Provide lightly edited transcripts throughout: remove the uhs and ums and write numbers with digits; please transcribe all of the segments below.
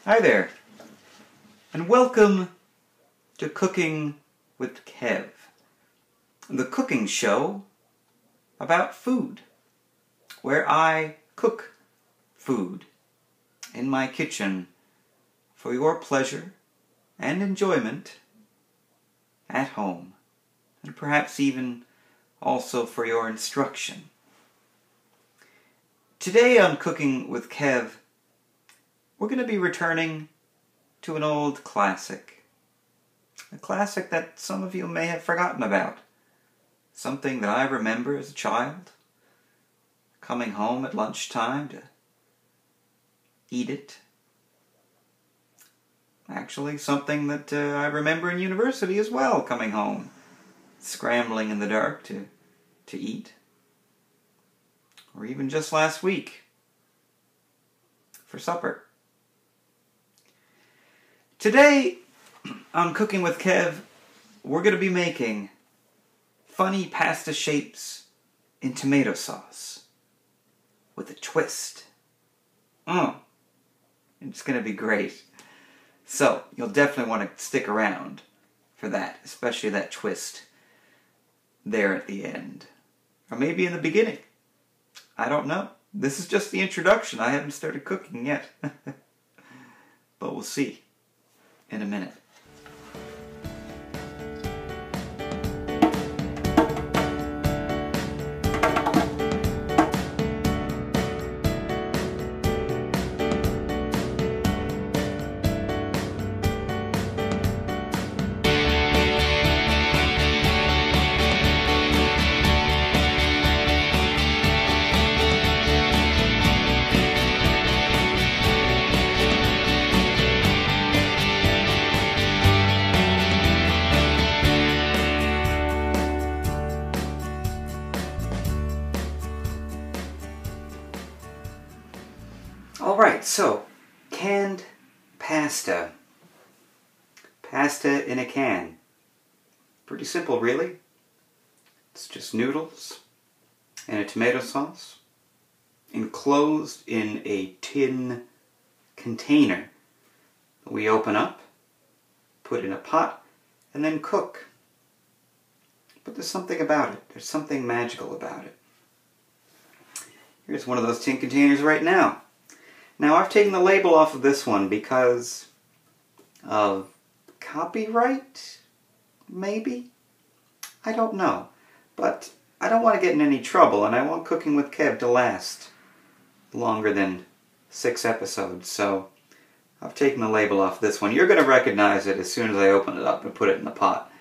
Hi there, and welcome to Cooking with Kev, the cooking show about food, where I cook food in my kitchen for your pleasure and enjoyment at home, and perhaps even also for your instruction. Today on Cooking with Kev, we're going to be returning to an old classic. A classic that some of you may have forgotten about. Something that I remember as a child, coming home at lunchtime to eat it. Actually, something that I remember in university as well, coming home, scrambling in the dark to eat. Or even just last week, for supper. Today, on Cooking with Kev, we're going to be making funny pasta shapes in tomato sauce with a twist. It's going to be great. So, you'll definitely want to stick around for that, especially that twist there at the end. Or maybe in the beginning. I don't know. This is just the introduction. I haven't started cooking yet. But we'll see in a minute. Alright, so, canned pasta. Pasta in a can. Pretty simple, really. It's just noodles and a tomato sauce, enclosed in a tin container that we open up, put in a pot, and then cook. But there's something about it. There's something magical about it. Here's one of those tin containers right now. Now, I've taken the label off of this one because of copyright, maybe? I don't know. But I don't want to get in any trouble, and I want Cooking with Kev to last longer than 6 episodes, so I've taken the label off this one. You're going to recognize it as soon as I open it up and put it in the pot.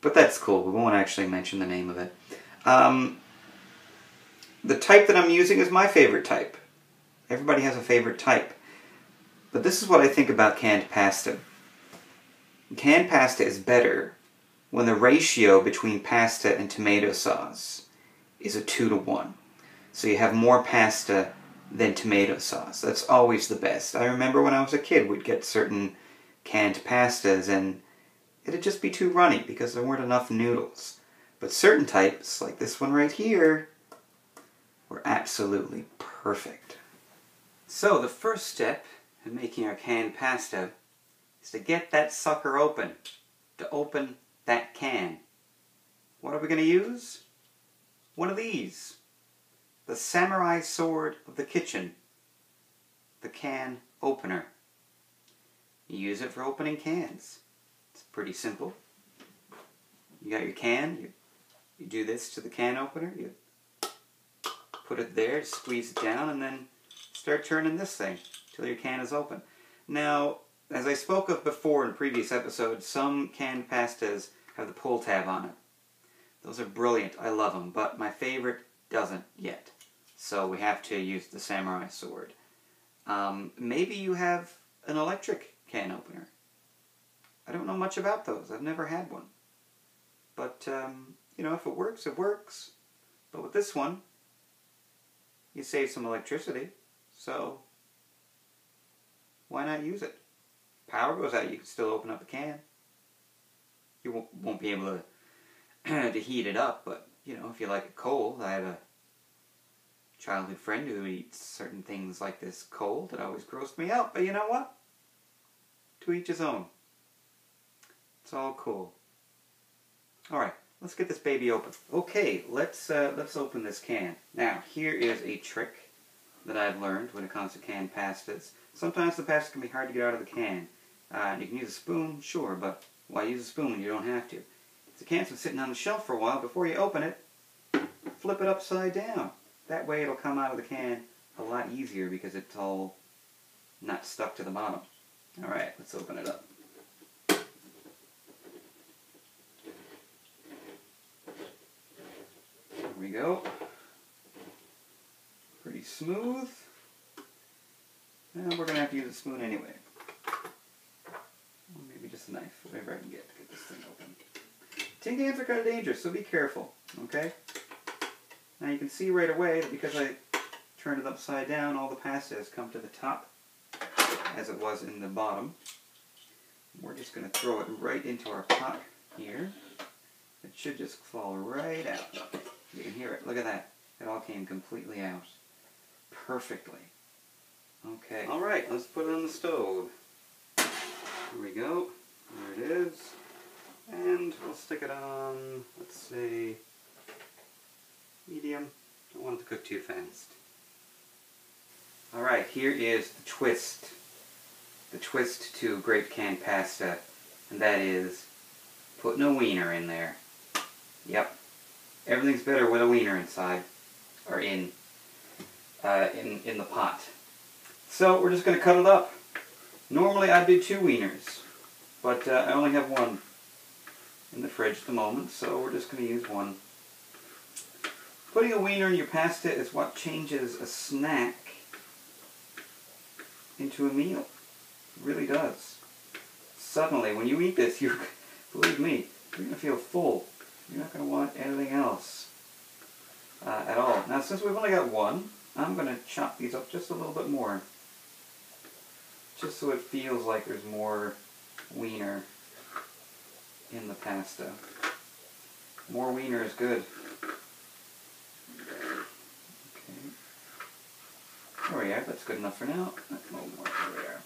But that's cool. We won't actually mention the name of it. The type that I'm using is my favorite type. Everybody has a favorite type. But this is what I think about canned pasta. Canned pasta is better when the ratio between pasta and tomato sauce is a 2-to-1. So you have more pasta than tomato sauce. That's always the best. I remember when I was a kid, we'd get certain canned pastas and it'd just be too runny because there weren't enough noodles. But certain types, like this one right here, were absolutely perfect. So the first step in making our canned pasta is to get that sucker open. To open that can. What are we going to use? One of these. The samurai sword of the kitchen. The can opener. You use it for opening cans. It's pretty simple. You got your can, you do this to the can opener, you put it there, squeeze it down, and then start turning this thing till your can is open. Now, as I spoke of before in previous episodes, some canned pastas have the pull tab on it. Those are brilliant. I love them. But my favorite doesn't yet. So we have to use the samurai sword. Maybe you have an electric can opener. I don't know much about those. I've never had one. But, you know, if it works, it works. But with this one, you save some electricity. So, why not use it? Power goes out, you can still open up a can. You won't be able to heat it up, but, you know, if you like it cold, I have a childhood friend who eats certain things like this cold. It always grossed me out, but you know what? to each his own. It's all cool. Alright, let's get this baby open. Okay, let's open this can. Now, here is a trick that I've learned when it comes to canned pastas. Sometimes the pasta can be hard to get out of the can. You can use a spoon, sure, but why use a spoon when you don't have to? If the can's been sitting on the shelf for a while, before you open it, flip it upside down. That way it'll come out of the can a lot easier because it's all not stuck to the bottom. Alright, let's open it up. There we go. Pretty smooth. And we're going to have to use a spoon anyway. Or maybe just a knife, whatever I can get to get this thing open. Tin cans are kind of dangerous, so be careful, okay? Now you can see right away that because I turned it upside down, all the pasta has come to the top, as it was in the bottom. We're just going to throw it right into our pot here. It should just fall right out. You can hear it. Look at that. It all came completely out. Perfectly. Okay. Alright, let's put it on the stove. Here we go. There it is. And we'll stick it on, let's say, medium. Don't want it to cook too fast. Alright, here is the twist. The twist to great canned pasta. And that is putting a wiener in there. Yep. Everything's better with a wiener inside. Or in the pot. So we're just going to cut it up. Normally I'd do 2 wieners. But I only have 1 in the fridge at the moment, so we're just going to use 1. Putting a wiener in your pasta is what changes a snack into a meal. It really does. Suddenly, when you eat this, believe me, you're going to feel full. You're not going to want anything else at all. Now, since we've only got 1, I'm going to chop these up just a little bit more. Just so it feels like there's more wiener in the pasta. More wiener is good. Okay. There we are. That's good enough for now. A little more. There we are.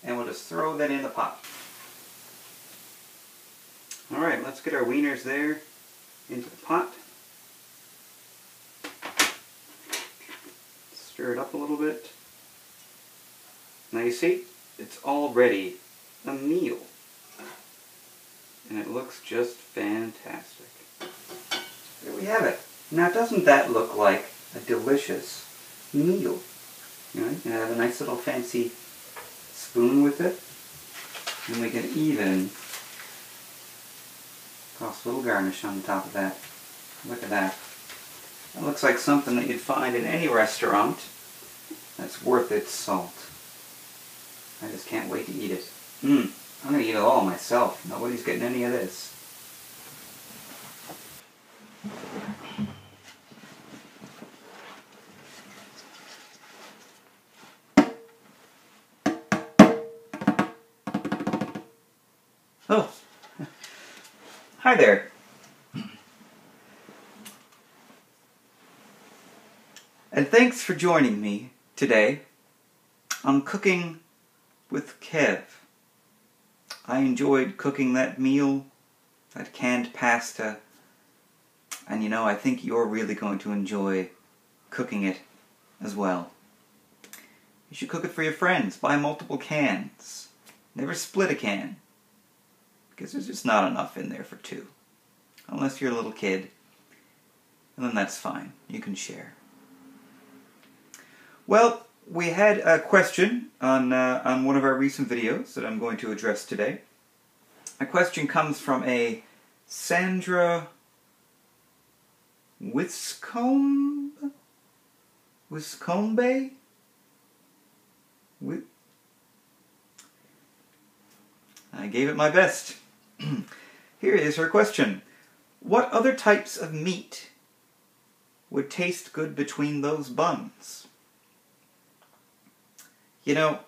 And we'll just throw that in the pot. Alright, let's get our wieners there into the pot. Stir it up a little bit. Now you see, it's already a meal. And it looks just fantastic. There we have it. Now doesn't that look like a delicious meal? You know, you can have a nice little fancy spoon with it. And we can even toss a little garnish on the top of that. Look at that. That looks like something that you'd find in any restaurant that's worth its salt. I just can't wait to eat it. I'm going to eat it all myself. Nobody's getting any of this. Oh, hi there. And thanks for joining me today on Cooking with Kev. I enjoyed cooking that meal, that canned pasta, and you know, I think you're really going to enjoy cooking it as well. You should cook it for your friends. Buy multiple cans. Never split a can, because there's just not enough in there for 2. Unless you're a little kid, and then that's fine. You can share. Well, we had a question on one of our recent videos that I'm going to address today. A question comes from a Sandra Wiscombe? I gave it my best. Here is her question. What other types of meat would taste good between those buns? You know,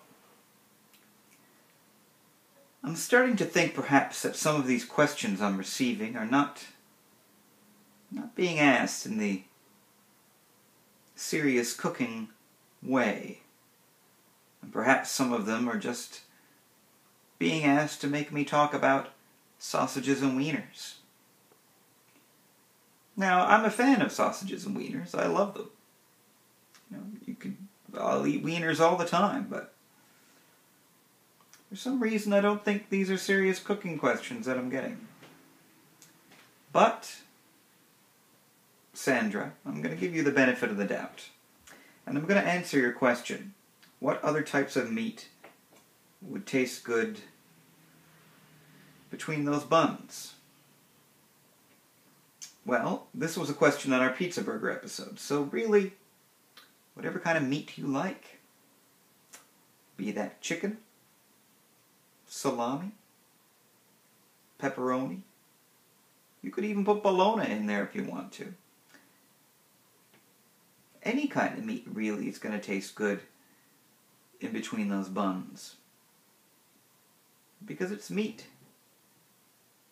I'm starting to think perhaps that some of these questions I'm receiving are not being asked in the serious cooking way. And perhaps some of them are just being asked to make me talk about sausages and wieners. Now, I'm a fan of sausages and wieners. I love them. I'll eat wieners all the time, but for some reason I don't think these are serious cooking questions that I'm getting. But, Sandra, I'm going to give you the benefit of the doubt. And I'm going to answer your question. What other types of meat would taste good between those buns? Well, this was a question on our pizza burger episode, so really, whatever kind of meat you like. Be that chicken, salami, pepperoni. You could even put bologna in there if you want to. Any kind of meat really is going to taste good in between those buns. Because it's meat.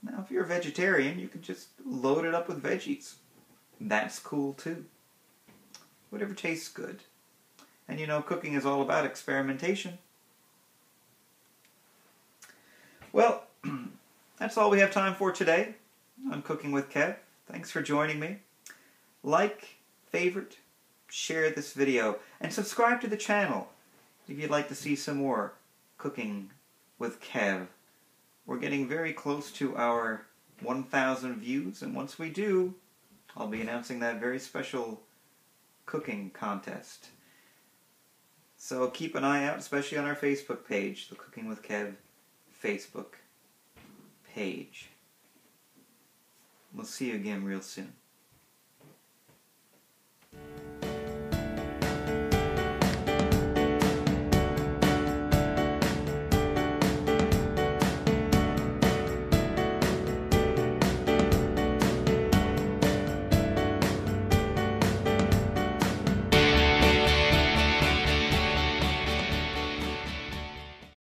Now, if you're a vegetarian, you can just load it up with veggies. That's cool too. Whatever tastes good. And you know, cooking is all about experimentation. Well, that's all we have time for today on Cooking with Kev. Thanks for joining me. Like, favorite, share this video, and subscribe to the channel if you'd like to see some more Cooking with Kev. We're getting very close to our 1,000 views, and once we do, I'll be announcing that very special cooking contest. So keep an eye out, especially on our Facebook page, the Cooking with Kev Facebook page. We'll see you again real soon.